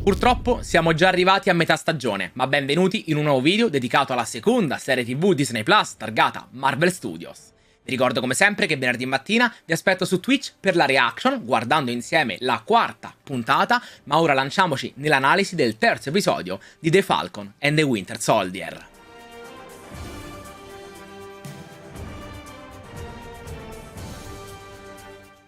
Purtroppo siamo già arrivati a metà stagione, ma benvenuti in un nuovo video dedicato alla seconda serie TV Disney Plus targata Marvel Studios. Vi ricordo come sempre che venerdì mattina vi aspetto su Twitch per la reaction, guardando insieme la quarta puntata, ma ora lanciamoci nell'analisi del terzo episodio di The Falcon and the Winter Soldier.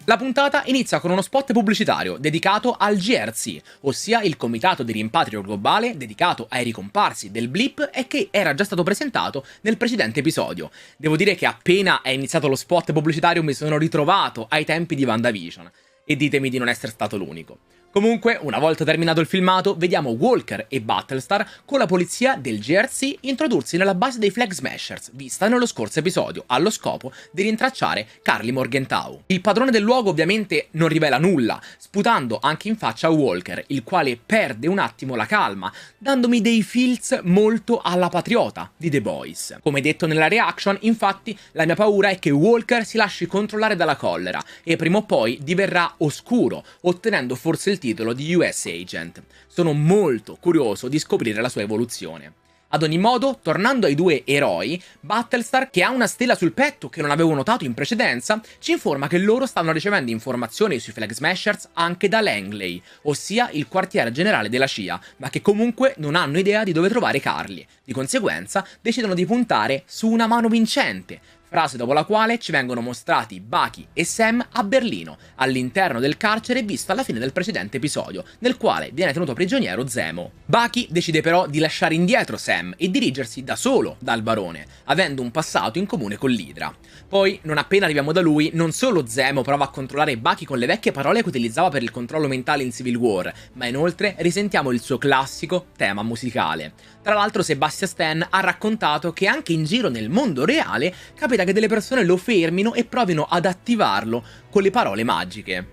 La puntata inizia con uno spot pubblicitario dedicato al GRC, ossia il Comitato di Rimpatrio Globale dedicato ai ricomparsi del Blip e che era già stato presentato nel precedente episodio. Devo dire che appena è iniziato lo spot pubblicitario mi sono ritrovato ai tempi di WandaVision, e ditemi di non essere stato l'unico. Comunque, una volta terminato il filmato, vediamo Walker e Battlestar con la polizia del GRC introdursi nella base dei Flag Smashers, vista nello scorso episodio, allo scopo di rintracciare Karli Morgenthau. Il padrone del luogo ovviamente non rivela nulla, sputando anche in faccia a Walker, il quale perde un attimo la calma, dandomi dei feels molto alla Patriota di The Boys. Come detto nella reaction, infatti, la mia paura è che Walker si lasci controllare dalla collera e prima o poi diverrà oscuro, ottenendo forse il titolo di US Agent. Sono molto curioso di scoprire la sua evoluzione. Ad ogni modo, tornando ai due eroi, Battlestar, che ha una stella sul petto che non avevo notato in precedenza, ci informa che loro stanno ricevendo informazioni sui Flag Smashers anche da Langley, ossia il quartiere generale della CIA, ma che comunque non hanno idea di dove trovare Karli. Di conseguenza, decidono di puntare su una mano vincente, frase dopo la quale ci vengono mostrati Bucky e Sam a Berlino, all'interno del carcere visto alla fine del precedente episodio, nel quale viene tenuto prigioniero Zemo. Bucky decide però di lasciare indietro Sam e dirigersi da solo dal barone, avendo un passato in comune con l'Hydra. Poi, non appena arriviamo da lui, non solo Zemo prova a controllare Bucky con le vecchie parole che utilizzava per il controllo mentale in Civil War, ma inoltre risentiamo il suo classico tema musicale. Tra l'altro Sebastian Stan ha raccontato che anche in giro nel mondo reale capita che delle persone lo fermino e provino ad attivarlo con le parole magiche.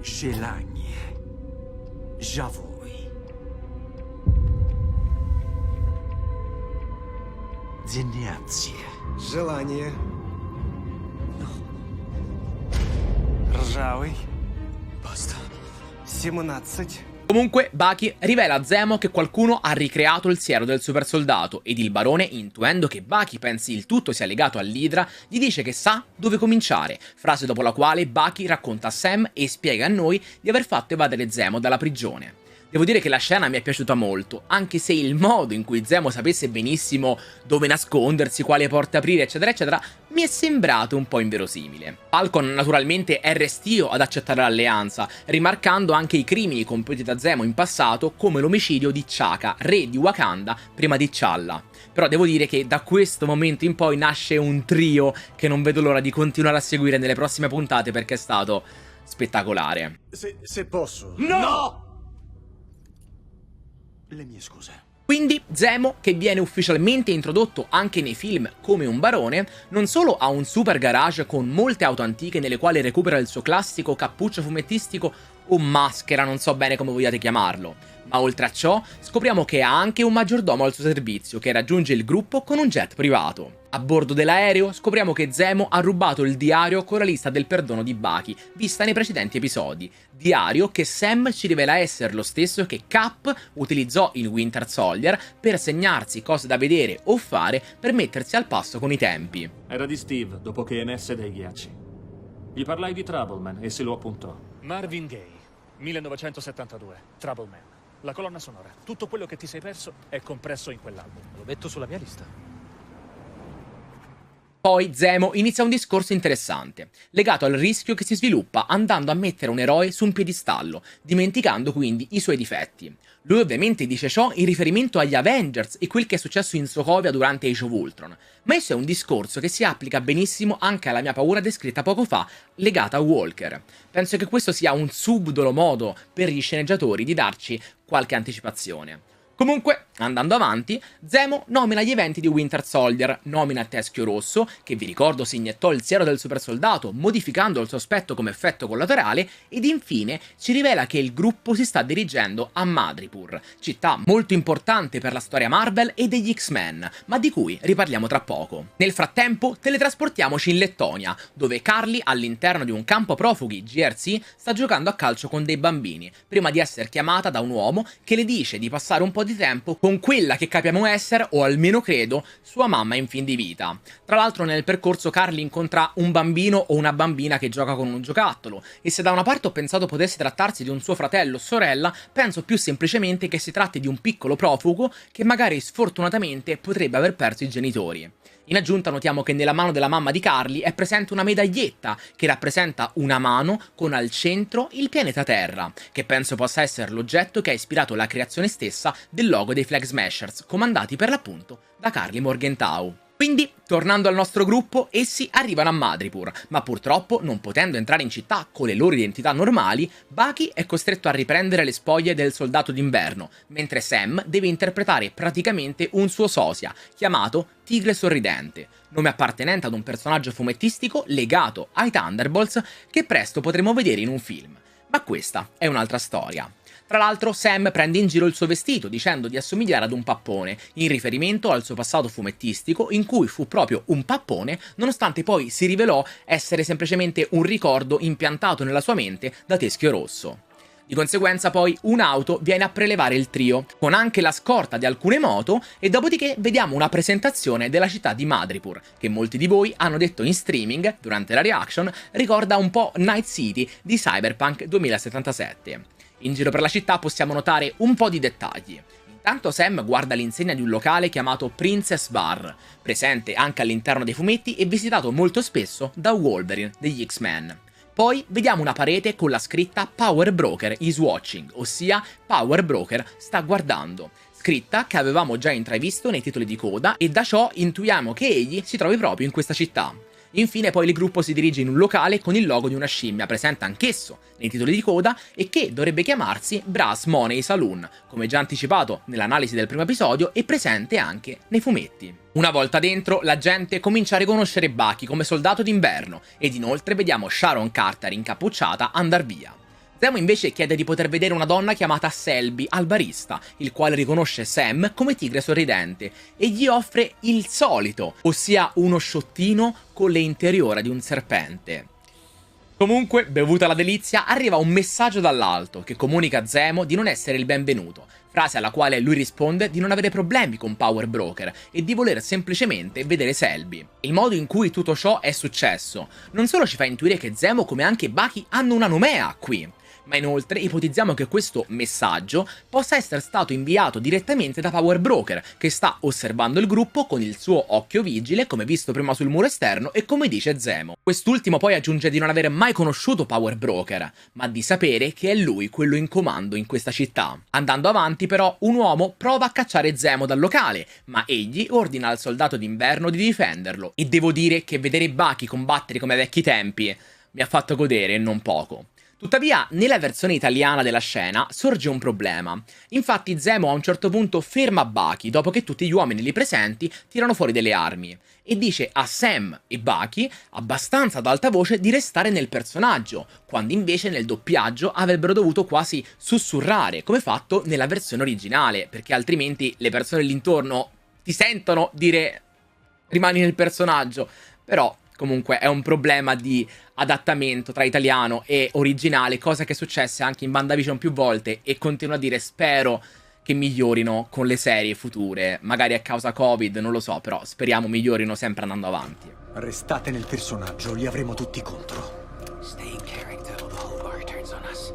Желание. Żałuj. Dziewięcie. Желание. Rżały. Basta. 17. Comunque, Bucky rivela a Zemo che qualcuno ha ricreato il siero del super soldato ed il barone, intuendo che Bucky pensi il tutto sia legato all'Hydra, gli dice che sa dove cominciare, frase dopo la quale Bucky racconta a Sam e spiega a noi di aver fatto evadere Zemo dalla prigione. Devo dire che la scena mi è piaciuta molto, anche se il modo in cui Zemo sapesse benissimo dove nascondersi, quale porte aprire, eccetera eccetera, mi è sembrato un po' inverosimile. Falcon naturalmente è restio ad accettare l'alleanza, rimarcando anche i crimini compiuti da Zemo in passato, come l'omicidio di T'Chaka, re di Wakanda, prima di T'Challa. Però devo dire che da questo momento in poi nasce un trio che non vedo l'ora di continuare a seguire nelle prossime puntate perché è stato spettacolare. Se posso. No! Le mie scuse. Quindi Zemo, che viene ufficialmente introdotto anche nei film come un barone, non solo ha un super garage con molte auto antiche nelle quali recupera il suo classico cappuccio fumettistico o maschera, non so bene come vogliate chiamarlo, ma oltre a ciò scopriamo che ha anche un maggiordomo al suo servizio che raggiunge il gruppo con un jet privato. A bordo dell'aereo scopriamo che Zemo ha rubato il diario con la lista del perdono di Bucky, vista nei precedenti episodi, diario che Sam ci rivela essere lo stesso che Cap utilizzò in Winter Soldier per segnarsi cose da vedere o fare per mettersi al passo con i tempi. Era di Steve, dopo che emesse dai ghiacci. Gli parlai di Troubleman e se lo appuntò. Marvin Gaye, 1972, Troubleman. La colonna sonora. Tutto quello che ti sei perso è compresso in quell'album. Lo metto sulla mia lista. Poi Zemo inizia un discorso interessante, legato al rischio che si sviluppa andando a mettere un eroe su un piedistallo, dimenticando quindi i suoi difetti. Lui ovviamente dice ciò in riferimento agli Avengers e quel che è successo in Sokovia durante Age of Ultron, ma esso è un discorso che si applica benissimo anche alla mia paura descritta poco fa, legata a Walker. Penso che questo sia un subdolo modo per gli sceneggiatori di darci qualche anticipazione. Comunque, andando avanti, Zemo nomina gli eventi di Winter Soldier, nomina Teschio Rosso, che vi ricordo si iniettò il siero del supersoldato modificando il suo aspetto come effetto collaterale, ed infine ci rivela che il gruppo si sta dirigendo a Madripoor, città molto importante per la storia Marvel e degli X-Men, ma di cui riparliamo tra poco. Nel frattempo, teletrasportiamoci in Lettonia, dove Carly, all'interno di un campo profughi GRC, sta giocando a calcio con dei bambini, prima di essere chiamata da un uomo che le dice di passare un po' di tempo con quella che capiamo essere, o almeno credo, sua mamma in fin di vita. Tra l'altro nel percorso Carly incontra un bambino o una bambina che gioca con un giocattolo, e se da una parte ho pensato potesse trattarsi di un suo fratello o sorella, penso più semplicemente che si tratti di un piccolo profugo che magari sfortunatamente potrebbe aver perso i genitori. In aggiunta notiamo che nella mano della mamma di Carly è presente una medaglietta che rappresenta una mano con al centro il pianeta Terra, che penso possa essere l'oggetto che ha ispirato la creazione stessa del logo dei Flag Smashers, comandati per l'appunto da Karli Morgenthau. Quindi, tornando al nostro gruppo, essi arrivano a Madripoor, ma purtroppo, non potendo entrare in città con le loro identità normali, Bucky è costretto a riprendere le spoglie del soldato d'inverno, mentre Sam deve interpretare praticamente un suo sosia, chiamato Tigre Sorridente, nome appartenente ad un personaggio fumettistico legato ai Thunderbolts che presto potremo vedere in un film. Ma questa è un'altra storia. Tra l'altro Sam prende in giro il suo vestito dicendo di assomigliare ad un pappone, in riferimento al suo passato fumettistico in cui fu proprio un pappone, nonostante poi si rivelò essere semplicemente un ricordo impiantato nella sua mente da Teschio Rosso. Di conseguenza poi un'auto viene a prelevare il trio, con anche la scorta di alcune moto, e dopodiché vediamo una presentazione della città di Madripoor, che molti di voi hanno detto in streaming, durante la reaction, ricorda un po' Night City di Cyberpunk 2077. In giro per la città possiamo notare un po' di dettagli. Intanto Sam guarda l'insegna di un locale chiamato Princess Bar, presente anche all'interno dei fumetti e visitato molto spesso da Wolverine degli X-Men. Poi vediamo una parete con la scritta Power Broker is watching, ossia Power Broker sta guardando, scritta che avevamo già intravisto nei titoli di coda, e da ciò intuiamo che egli si trovi proprio in questa città. Infine poi il gruppo si dirige in un locale con il logo di una scimmia presente anch'esso nei titoli di coda e che dovrebbe chiamarsi Brass Money Saloon, come già anticipato nell'analisi del primo episodio e presente anche nei fumetti. Una volta dentro, la gente comincia a riconoscere Bucky come soldato d'inverno ed inoltre vediamo Sharon Carter incappucciata andar via. Zemo invece chiede di poter vedere una donna chiamata Selby al barista, il quale riconosce Sam come Tigre Sorridente e gli offre il solito, ossia uno sciottino con le interiora di un serpente. Comunque, bevuta la delizia, arriva un messaggio dall'alto che comunica a Zemo di non essere il benvenuto, frase alla quale lui risponde di non avere problemi con Power Broker e di voler semplicemente vedere Selby. Il modo in cui tutto ciò è successo non solo ci fa intuire che Zemo come anche Bucky hanno una nomea qui, ma inoltre ipotizziamo che questo messaggio possa essere stato inviato direttamente da Power Broker, che sta osservando il gruppo con il suo occhio vigile, come visto prima sul muro esterno e come dice Zemo. Quest'ultimo poi aggiunge di non aver mai conosciuto Power Broker, ma di sapere che è lui quello in comando in questa città. Andando avanti però, un uomo prova a cacciare Zemo dal locale, ma egli ordina al soldato d'inverno di difenderlo, e devo dire che vedere Bucky combattere come ai vecchi tempi mi ha fatto godere non poco. Tuttavia, nella versione italiana della scena sorge un problema. Infatti Zemo a un certo punto ferma Bucky dopo che tutti gli uomini lì presenti tirano fuori delle armi e dice a Sam e Bucky, abbastanza ad alta voce, di restare nel personaggio, quando invece nel doppiaggio avrebbero dovuto quasi sussurrare, come fatto nella versione originale, perché altrimenti le persone lì intorno ti sentono dire rimani nel personaggio. Però comunque è un problema di adattamento tra italiano e originale, cosa che è successa anche in WandaVision più volte, e continuo a dire spero che migliorino con le serie future, magari a causa Covid, non lo so, però speriamo migliorino sempre andando avanti. Restate nel personaggio, li avremo tutti contro. Stay in character or the whole bar turns on us.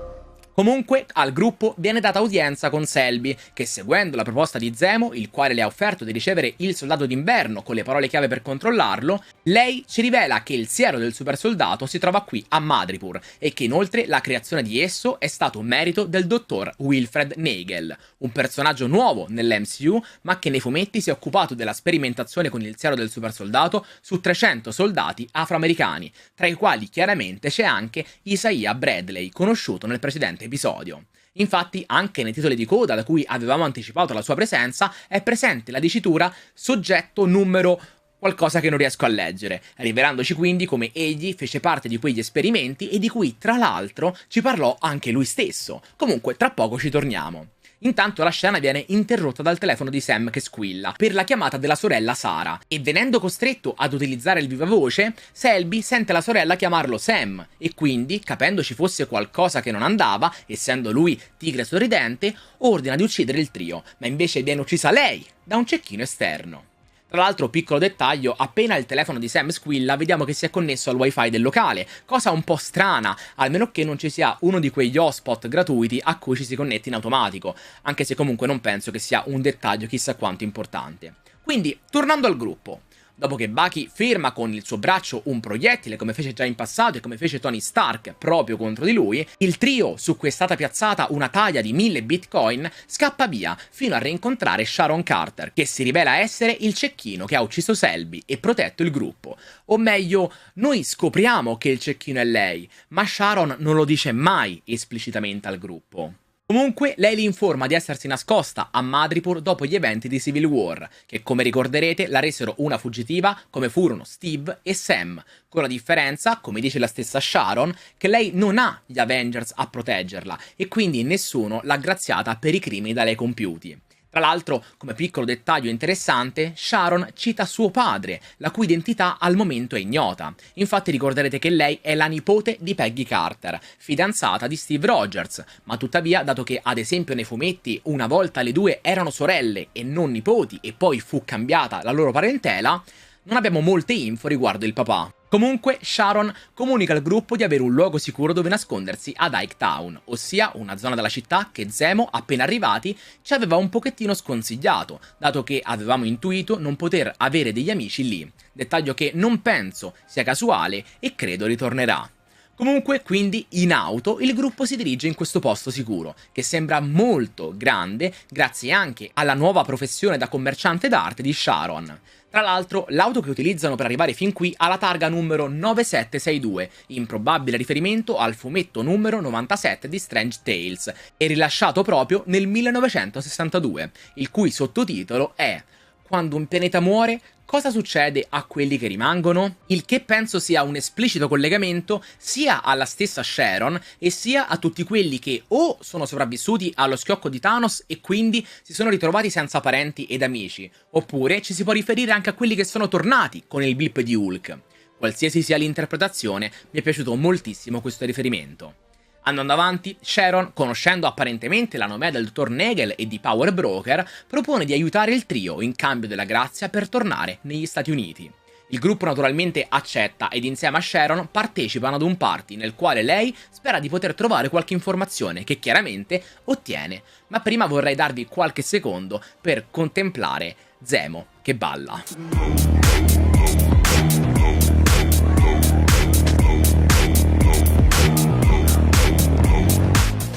Comunque, al gruppo viene data udienza con Selby, che seguendo la proposta di Zemo, il quale le ha offerto di ricevere il soldato d'inverno con le parole chiave per controllarlo, lei ci rivela che il siero del super soldato si trova qui a Madripoor e che inoltre la creazione di esso è stato merito del dottor Wilfred Nagel, un personaggio nuovo nell'MCU ma che nei fumetti si è occupato della sperimentazione con il siero del super soldato su 300 soldati afroamericani, tra i quali chiaramente c'è anche Isaiah Bradley, conosciuto nel precedente episodio. Infatti, anche nei titoli di coda da cui avevamo anticipato la sua presenza, è presente la dicitura soggetto numero qualcosa che non riesco a leggere, rivelandoci quindi come egli fece parte di quegli esperimenti e di cui, tra l'altro, ci parlò anche lui stesso. Comunque, tra poco ci torniamo. Intanto la scena viene interrotta dal telefono di Sam che squilla per la chiamata della sorella Sara e venendo costretto ad utilizzare il vivavoce, Selby sente la sorella chiamarlo Sam e quindi, capendo ci fosse qualcosa che non andava, essendo lui tigre sorridente, ordina di uccidere il trio, ma invece viene uccisa lei da un cecchino esterno. Tra l'altro, piccolo dettaglio, appena il telefono di Sam squilla vediamo che si è connesso al wifi del locale, cosa un po' strana, almeno che non ci sia uno di quegli hotspot gratuiti a cui ci si connette in automatico, anche se comunque non penso che sia un dettaglio chissà quanto importante. Quindi, tornando al gruppo. Dopo che Bucky ferma con il suo braccio un proiettile come fece già in passato e come fece Tony Stark proprio contro di lui, il trio su cui è stata piazzata una taglia di 1000 bitcoin scappa via fino a rincontrare Sharon Carter, che si rivela essere il cecchino che ha ucciso Selby e protetto il gruppo. O meglio, noi scopriamo che il cecchino è lei, ma Sharon non lo dice mai esplicitamente al gruppo. Comunque, lei li informa di essersi nascosta a Madripoor dopo gli eventi di Civil War, che come ricorderete la resero una fuggitiva come furono Steve e Sam, con la differenza, come dice la stessa Sharon, che lei non ha gli Avengers a proteggerla e quindi nessuno l'ha graziata per i crimini da lei compiuti. Tra l'altro, come piccolo dettaglio interessante, Sharon cita suo padre, la cui identità al momento è ignota. Infatti ricorderete che lei è la nipote di Peggy Carter, fidanzata di Steve Rogers, ma tuttavia, dato che ad esempio nei fumetti una volta le due erano sorelle e non nipoti e poi fu cambiata la loro parentela, non abbiamo molte info riguardo il papà. Comunque, Sharon comunica al gruppo di avere un luogo sicuro dove nascondersi ad Ike Town, ossia una zona della città che Zemo, appena arrivati, ci aveva un pochettino sconsigliato, dato che avevamo intuito non poter avere degli amici lì, dettaglio che non penso sia casuale e credo ritornerà. Comunque, quindi, in auto, il gruppo si dirige in questo posto sicuro, che sembra molto grande grazie anche alla nuova professione da commerciante d'arte di Sharon. Tra l'altro, l'auto che utilizzano per arrivare fin qui ha la targa numero 9762, in probabile riferimento al fumetto numero 97 di Strange Tales, e rilasciato proprio nel 1962, il cui sottotitolo è "Quando un pianeta muore, cosa succede a quelli che rimangono?", il che penso sia un esplicito collegamento sia alla stessa Sharon e sia a tutti quelli che o sono sopravvissuti allo schiocco di Thanos e quindi si sono ritrovati senza parenti ed amici, oppure ci si può riferire anche a quelli che sono tornati con il blip di Hulk. Qualsiasi sia l'interpretazione, mi è piaciuto moltissimo questo riferimento. Andando avanti, Sharon, conoscendo apparentemente la nomea del dottor Nagel e di Power Broker, propone di aiutare il trio in cambio della grazia per tornare negli Stati Uniti. Il gruppo naturalmente accetta ed insieme a Sharon partecipano ad un party nel quale lei spera di poter trovare qualche informazione che chiaramente ottiene, ma prima vorrei darvi qualche secondo per contemplare Zemo che balla.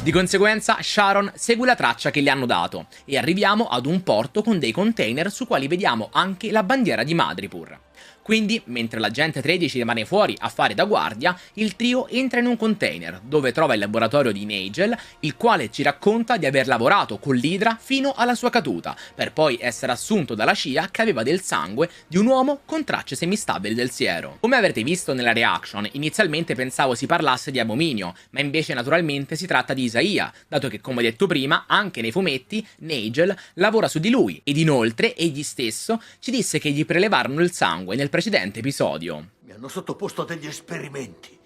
Di conseguenza, Sharon segue la traccia che le hanno dato e arriviamo ad un porto con dei container su quali vediamo anche la bandiera di Madripoor. Quindi, mentre l'agente 13 rimane fuori a fare da guardia, il trio entra in un container, dove trova il laboratorio di Nagel, il quale ci racconta di aver lavorato con l'Hydra fino alla sua caduta, per poi essere assunto dalla CIA che aveva del sangue di un uomo con tracce semistabili del siero. Come avrete visto nella reaction, inizialmente pensavo si parlasse di Abominio, ma invece naturalmente si tratta di Isaiah, dato che, come detto prima, anche nei fumetti Nagel lavora su di lui, ed inoltre egli stesso ci disse che gli prelevarono il sangue nel precedente episodio. Mi hanno sottoposto a degli esperimenti.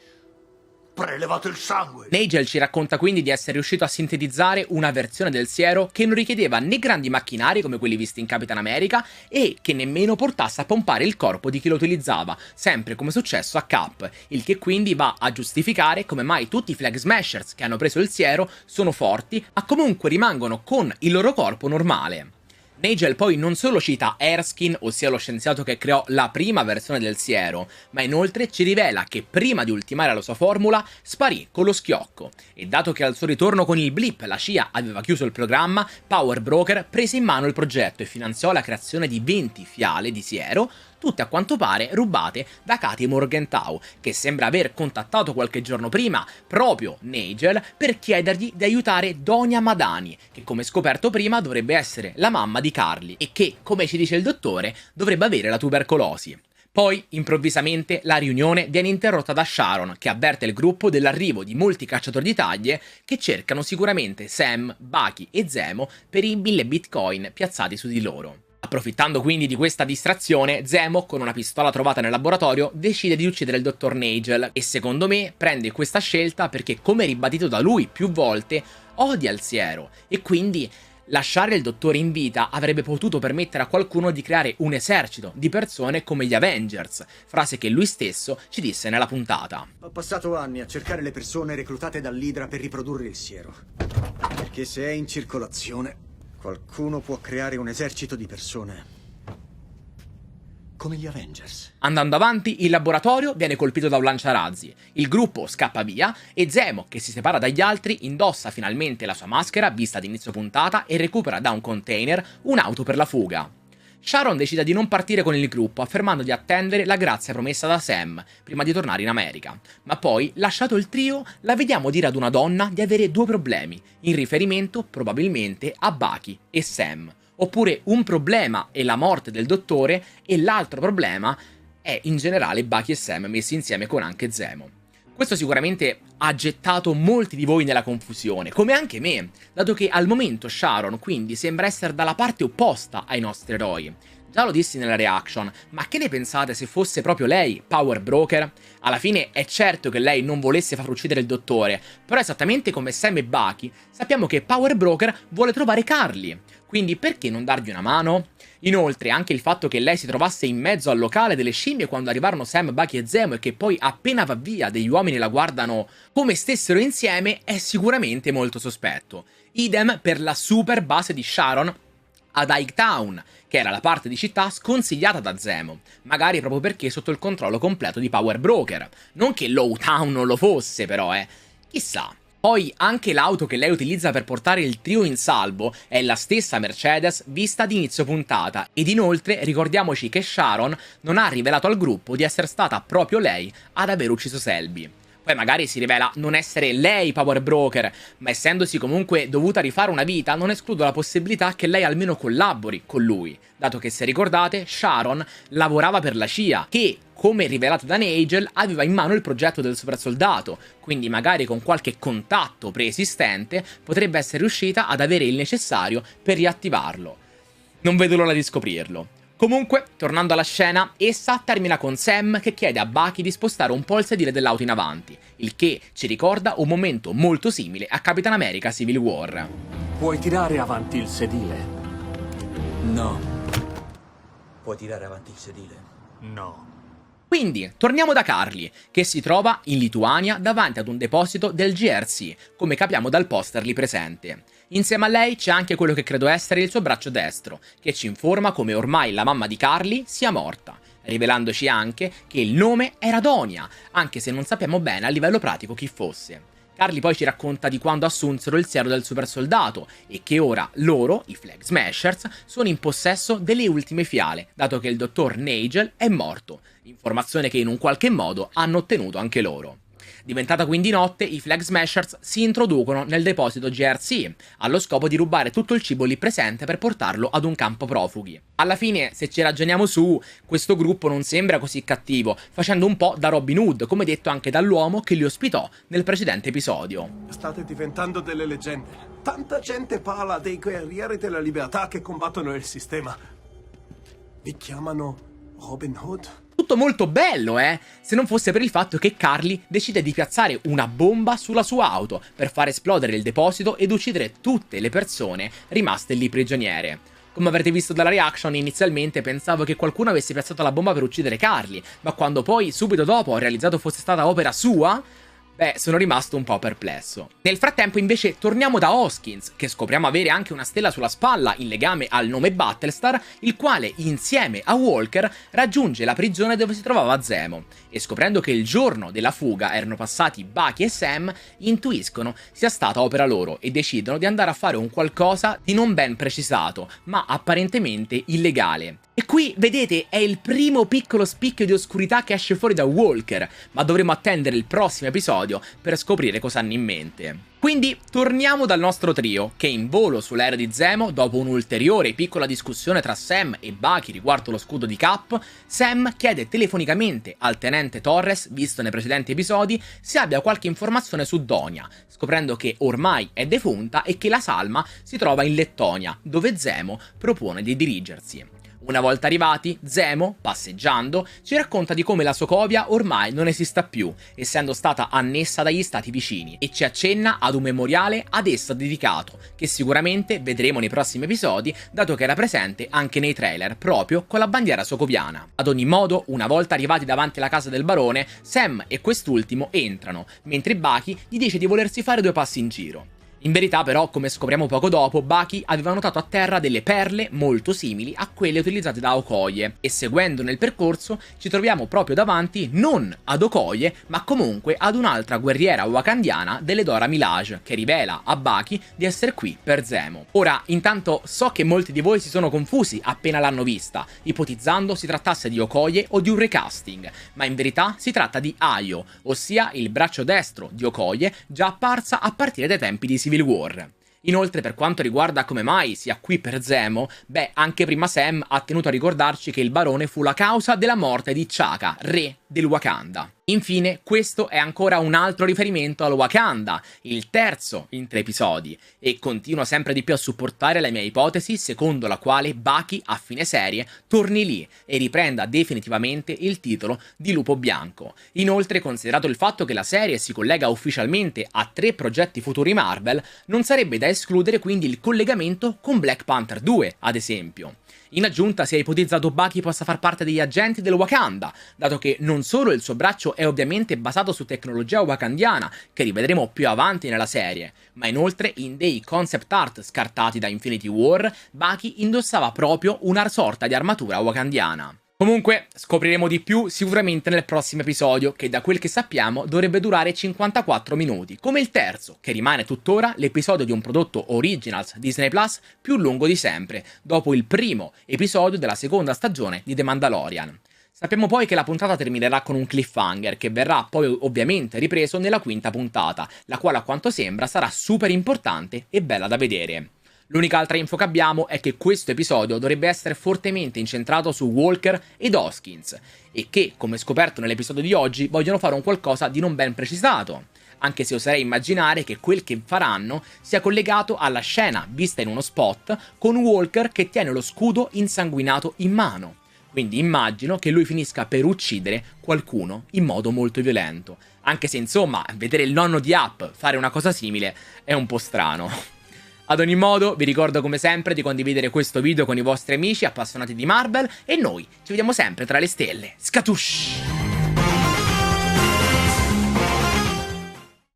Prelevato il sangue. Nagel ci racconta quindi di essere riuscito a sintetizzare una versione del siero che non richiedeva né grandi macchinari come quelli visti in Capitan America e che nemmeno portasse a pompare il corpo di chi lo utilizzava, sempre come successo a Cap, il che quindi va a giustificare come mai tutti i Flag Smashers che hanno preso il siero sono forti, ma comunque rimangono con il loro corpo normale. Nagel poi non solo cita Erskine, ossia lo scienziato che creò la prima versione del siero, ma inoltre ci rivela che prima di ultimare la sua formula sparì con lo schiocco, e dato che al suo ritorno con il blip la CIA aveva chiuso il programma, Power Broker prese in mano il progetto e finanziò la creazione di 20 fiale di siero, tutte a quanto pare rubate da Katie Morgenthau, che sembra aver contattato qualche giorno prima proprio Nigel per chiedergli di aiutare Donia Madani, che come scoperto prima dovrebbe essere la mamma di Carly e che, come ci dice il dottore, dovrebbe avere la tubercolosi. Poi, improvvisamente, la riunione viene interrotta da Sharon, che avverte il gruppo dell'arrivo di molti cacciatori di taglie che cercano sicuramente Sam, Bucky e Zemo per i 1000 bitcoin piazzati su di loro. Approfittando quindi di questa distrazione, Zemo, con una pistola trovata nel laboratorio, decide di uccidere il dottor Nigel e secondo me prende questa scelta perché, come ribadito da lui più volte, odia il siero e quindi lasciare il dottore in vita avrebbe potuto permettere a qualcuno di creare un esercito di persone come gli Avengers, frase che lui stesso ci disse nella puntata. Ho passato anni a cercare le persone reclutate dall'Hydra per riprodurre il siero. Perché se è in circolazione, qualcuno può creare un esercito di persone come gli Avengers. Andando avanti, il laboratorio viene colpito da un lanciarazzi, il gruppo scappa via e Zemo, che si separa dagli altri, indossa finalmente la sua maschera vista ad inizio puntata e recupera da un container un'auto per la fuga. Sharon decide di non partire con il gruppo, affermando di attendere la grazia promessa da Sam, prima di tornare in America. Ma poi, lasciato il trio, la vediamo dire ad una donna di avere due problemi, in riferimento probabilmente a Bucky e Sam. Oppure un problema è la morte del dottore e l'altro problema è in generale Bucky e Sam messi insieme con anche Zemo. Questo sicuramente ha gettato molti di voi nella confusione, come anche me, dato che al momento Sharon quindi sembra essere dalla parte opposta ai nostri eroi. Già lo dissi nella reaction, ma che ne pensate se fosse proprio lei, Power Broker? Alla fine è certo che lei non volesse far uccidere il dottore, però esattamente come Sam e Bucky, sappiamo che Power Broker vuole trovare Carly, quindi perché non dargli una mano? Inoltre anche il fatto che lei si trovasse in mezzo al locale delle scimmie quando arrivarono Sam, Bucky e Zemo e che poi appena va via degli uomini la guardano come stessero insieme è sicuramente molto sospetto. Idem per la super base di Sharon ad Hightown, che era la parte di città sconsigliata da Zemo, magari proprio perché sotto il controllo completo di Power Broker. Non che Lowtown non lo fosse però, chissà. Poi anche l'auto che lei utilizza per portare il trio in salvo è la stessa Mercedes vista ad inizio puntata ed inoltre ricordiamoci che Sharon non ha rivelato al gruppo di essere stata proprio lei ad aver ucciso Selby. Poi magari si rivela non essere lei Power Broker, ma essendosi comunque dovuta rifare una vita non escludo la possibilità che lei almeno collabori con lui, dato che se ricordate Sharon lavorava per la CIA, che come rivelato da Nigel aveva in mano il progetto del supersoldato, quindi magari con qualche contatto preesistente potrebbe essere riuscita ad avere il necessario per riattivarlo. Non vedo l'ora di scoprirlo. Comunque, tornando alla scena, essa termina con Sam che chiede a Bucky di spostare un po' il sedile dell'auto in avanti, il che ci ricorda un momento molto simile a Capitan America Civil War. Puoi tirare avanti il sedile? No. Puoi tirare avanti il sedile? No. Quindi, torniamo da Carly, che si trova in Lituania davanti ad un deposito del GRC, come capiamo dal poster lì presente. Insieme a lei c'è anche quello che credo essere il suo braccio destro, che ci informa come ormai la mamma di Carly sia morta, rivelandoci anche che il nome era Donia, anche se non sappiamo bene a livello pratico chi fosse. Carly poi ci racconta di quando assunsero il siero del supersoldato e che ora loro, i Flag Smashers, sono in possesso delle ultime fiale, dato che il dottor Nigel è morto, informazione che in un qualche modo hanno ottenuto anche loro. Diventata quindi notte, i Flag Smashers si introducono nel deposito GRC, allo scopo di rubare tutto il cibo lì presente per portarlo ad un campo profughi. Alla fine, se ci ragioniamo su, questo gruppo non sembra così cattivo, facendo un po' da Robin Hood, come detto anche dall'uomo che li ospitò nel precedente episodio. State diventando delle leggende. Tanta gente parla dei guerrieri della libertà che combattono il sistema. Vi chiamano Robin Hood? Tutto molto bello, se non fosse per il fatto che Carly decide di piazzare una bomba sulla sua auto per far esplodere il deposito ed uccidere tutte le persone rimaste lì prigioniere. Come avrete visto dalla reaction, inizialmente pensavo che qualcuno avesse piazzato la bomba per uccidere Carly, ma quando poi, subito dopo, ho realizzato fosse stata opera sua, sono rimasto un po' perplesso. Nel frattempo invece torniamo da Hoskins, che scopriamo avere anche una stella sulla spalla in legame al nome Battlestar, il quale insieme a Walker raggiunge la prigione dove si trovava Zemo, e scoprendo che il giorno della fuga erano passati Bucky e Sam, intuiscono sia stata opera loro e decidono di andare a fare un qualcosa di non ben precisato, ma apparentemente illegale. E qui, vedete, è il primo piccolo spicchio di oscurità che esce fuori da Walker, ma dovremo attendere il prossimo episodio per scoprire cosa hanno in mente. Quindi torniamo dal nostro trio, che in volo sull'aereo di Zemo, dopo un'ulteriore piccola discussione tra Sam e Bucky riguardo lo scudo di Cap, Sam chiede telefonicamente al tenente Torres, visto nei precedenti episodi, se abbia qualche informazione su Donia, scoprendo che ormai è defunta e che la salma si trova in Lettonia, dove Zemo propone di dirigersi. Una volta arrivati, Zemo, passeggiando, ci racconta di come la Sokovia ormai non esista più, essendo stata annessa dagli stati vicini, e ci accenna ad un memoriale ad essa dedicato, che sicuramente vedremo nei prossimi episodi, dato che era presente anche nei trailer, proprio con la bandiera socoviana. Ad ogni modo, una volta arrivati davanti alla casa del barone, Sam e quest'ultimo entrano, mentre Bucky gli dice di volersi fare 2 passi in giro. In verità però, come scopriamo poco dopo, Bucky aveva notato a terra delle perle molto simili a quelle utilizzate da Okoye, e seguendo nel percorso ci troviamo proprio davanti non ad Okoye, ma comunque ad un'altra guerriera wakandiana delle Dora Milaje, che rivela a Bucky di essere qui per Zemo. Ora, intanto so che molti di voi si sono confusi appena l'hanno vista, ipotizzando si trattasse di Okoye o di un recasting, ma in verità si tratta di Ayo, ossia il braccio destro di Okoye, già apparsa a partire dai tempi di Civil War. Inoltre, per quanto riguarda come mai sia qui per Zemo, beh, anche prima Sam ha tenuto a ricordarci che il barone fu la causa della morte di Chaka, re del Wakanda. Infine, questo è ancora un altro riferimento al Wakanda, il terzo in 3 episodi, e continuo sempre di più a supportare la mia ipotesi secondo la quale Bucky a fine serie torni lì e riprenda definitivamente il titolo di Lupo Bianco. Inoltre, considerato il fatto che la serie si collega ufficialmente a 3 progetti futuri Marvel, non sarebbe da escludere quindi il collegamento con Black Panther 2, ad esempio. In aggiunta si è ipotizzato Bucky possa far parte degli agenti del Wakanda, dato che non solo il suo braccio è ovviamente basato su tecnologia wakandiana, che rivedremo più avanti nella serie, ma inoltre in dei concept art scartati da Infinity War, Bucky indossava proprio una sorta di armatura wakandiana. Comunque, scopriremo di più sicuramente nel prossimo episodio, che da quel che sappiamo dovrebbe durare 54 minuti, come il terzo, che rimane tuttora l'episodio di un prodotto Originals Disney Plus più lungo di sempre, dopo il primo episodio della seconda stagione di The Mandalorian. Sappiamo poi che la puntata terminerà con un cliffhanger, che verrà poi ovviamente ripreso nella 5ª puntata, la quale a quanto sembra sarà super importante e bella da vedere. L'unica altra info che abbiamo è che questo episodio dovrebbe essere fortemente incentrato su Walker ed Hoskins, e che, come scoperto nell'episodio di oggi, vogliono fare un qualcosa di non ben precisato, anche se oserei immaginare che quel che faranno sia collegato alla scena vista in uno spot con Walker che tiene lo scudo insanguinato in mano. Quindi immagino che lui finisca per uccidere qualcuno in modo molto violento, anche se insomma vedere il nonno di App fare una cosa simile è un po' strano. Ad ogni modo, vi ricordo come sempre di condividere questo video con i vostri amici appassionati di Marvel, e noi ci vediamo sempre tra le stelle. Scatush!